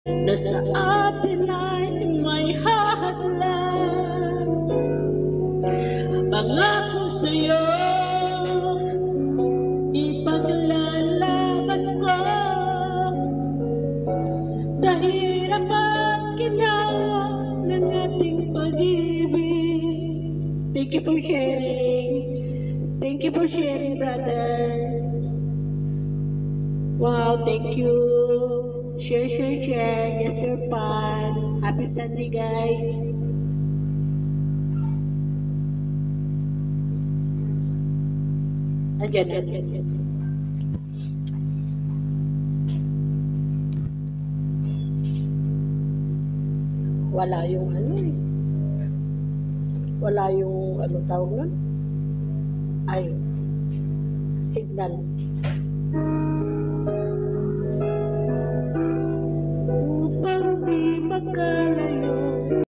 na sa atin ay may hahadlan. Pangako sa'yo, ipaglalaban ko sa hirap at ginawa ng ating pag-ibig. Thank you for sharing. Thank you for sharing, brother. Wow, thank you. Share, share, share. Just for fun. Happy Sunday, guys. Ayan. Wala yung ano eh. Wala yung ano tawag nun? Ay, signal. Upang di magkala